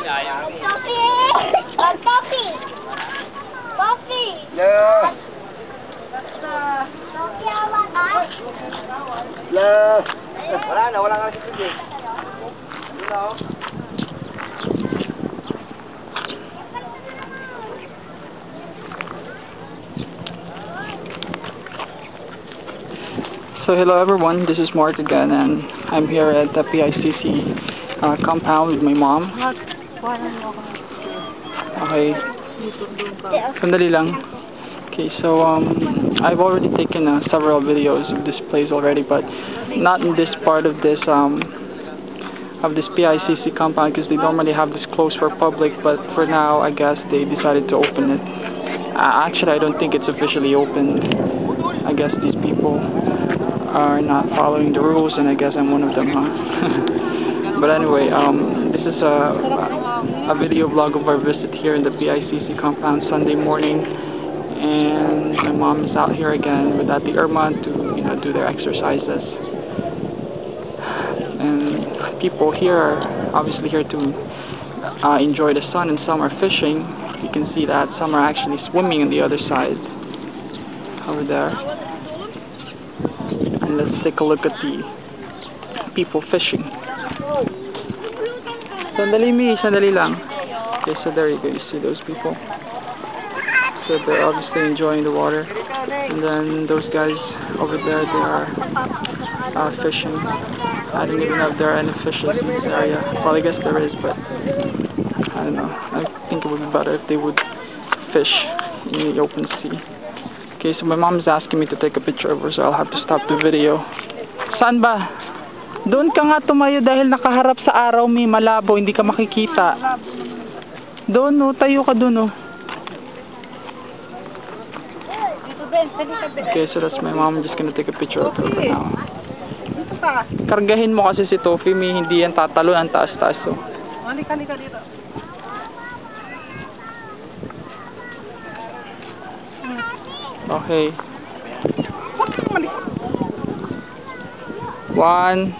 Coffee! Coffee! La! La! Wala na, wala nga si Sige. Ano na, oh? So hello everyone, this is Mark again, and I'm here at the PICC compound with my mom. Okay, sandali lang. Okay, so I've already taken several videos of this place already, but not in this part of this PICC compound, because they normally have this closed for public, but for now I guess they decided to open it. Actually, I don't think it's officially open. I guess these people are not following the rules, and I guess I'm one of them, huh? But anyway, this is a video vlog of our visit here in the PICC compound Sunday morning, and my mom is out here again with Ate Irma to do their exercises. And people here are obviously here to enjoy the sun, and some are fishing. You can see that some are actually swimming on the other side over there. And let's take a look at the people fishing. Sandali lang. Okay, so there you go, you see those people. So they're obviously enjoying the water. And then those guys over there, they are fishing. I don't even know if there are any fishes in this area. Well, I guess there is, but I don't know. I think it would be better if they would fish in the open sea. Okay, so my mom is asking me to take a picture of her, so I'll have to stop the video. Saan ba? Doon ka nga tumayo dahil nakaharap sa araw, may malabo, hindi ka makikita. Doon, no, tayo ka doon, no. Okay, so that's my mom. I'm just gonna take a picture of her for now. Kargahin mo kasi si Tofi, may hindi yan tatalon, ang taas-taas, so. Halika dito. Okay. 1,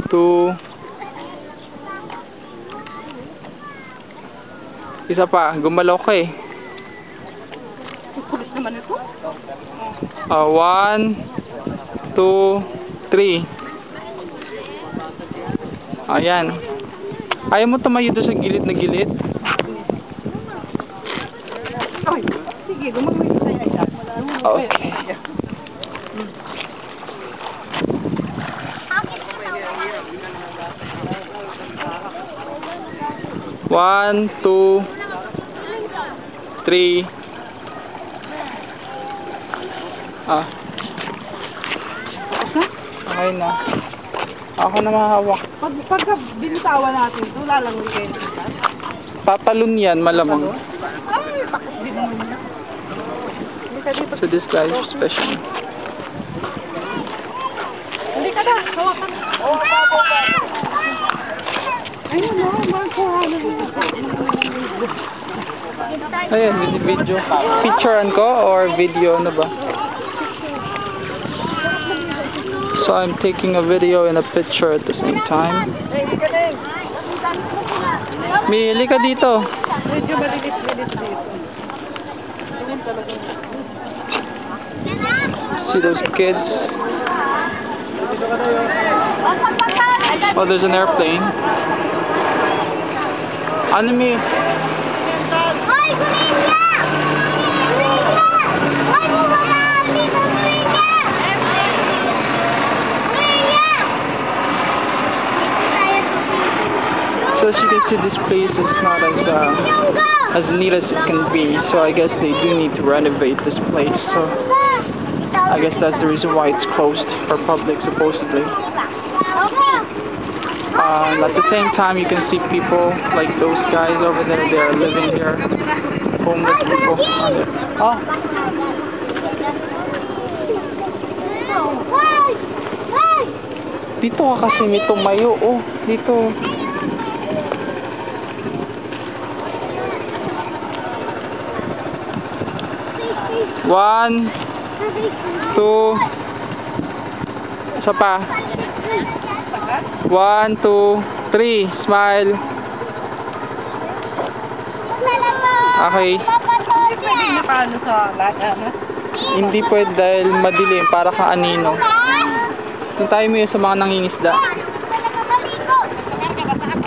2. Isa pa, gumalaw ka eh. Kulis naman ito. 1, 2, 3. Ayan. Ayaw mo tumayo doon sa gilid na gilid? Ay, sige, gumagawin ko tayo. Okay. One, 2, 3. Okay na. Ako na mahawak. Pagka binitawan natin ito, lalangoy kayo dito. Tatalon yan, malamang. Ay, takot din naman niya. So this guy is fishing. Hindi ka na, hawakan. Ayun na, Ayan, video. Picturean ko or video, ano ba? So I'm taking a video and a picture at the same time. Mili ka dito. Medyo malilit dito. See those kids? Oh, there's an airplane. Anime. So as you can see, this place is not as neat as it can be. So I guess they do need to renovate this place. So I guess that's the reason why it's closed for public, supposedly. At the same time, you can see people like those guys over there. They are living here, homeless people. Oh. Dito ka kasi may tumayo. Oh, dito. One, 2. Isa pa. 1, 2, 3. Smile. Okay. Pwede na paano sa lahat, ano? Hindi pwede dahil madilim, para kang anino. Kung tayo mo yun sa mga nangingisda.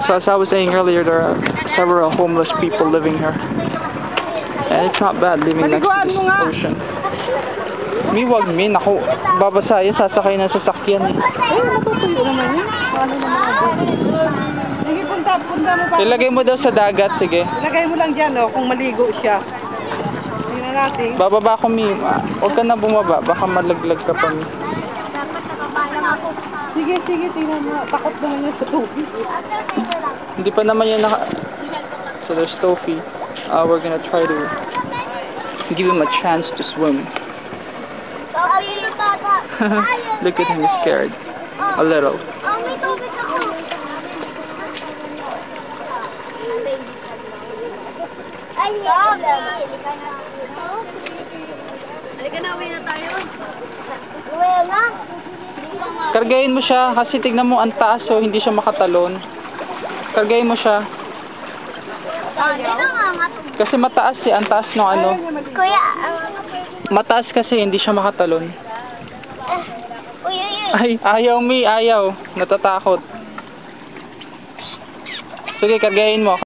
So as I was saying earlier, there are several homeless people living here. And it's not bad living next to Maliguan this mo nga. ocean. Wag min, ako, babasa yan, sasakay na sasakyan eh. Ay, matutuyo naman yun. Paano naman ako? Sige, punta mo pa. Ilagay mo daw sa dagat, sige. Ilagay mo lang dyan, oh, kung maligo siya. Tingnan natin. Bababa ko, Mi. Huwag ka na bumaba, baka malaglag ka pa, Mi. Sige, tingnan mo. Takot naman yun sa tubig. Hindi pa naman yan So there's Tofi. We're gonna try to give him a chance to swim. Look at him, he's scared. A little. May tubig ako. Ay, halika na, uwi na tayo. Uwi na? Kargayin mo siya, kasi tignan mo ang taas, so hindi siya makatalon. Kargayin mo siya. Kasi mataas ang taas ng ano. Kuya, Mataas kasi, hindi siya makatalon. uy. Ay, ayaw, Mi, ayaw. Natatakot. Sige, kargayin mo.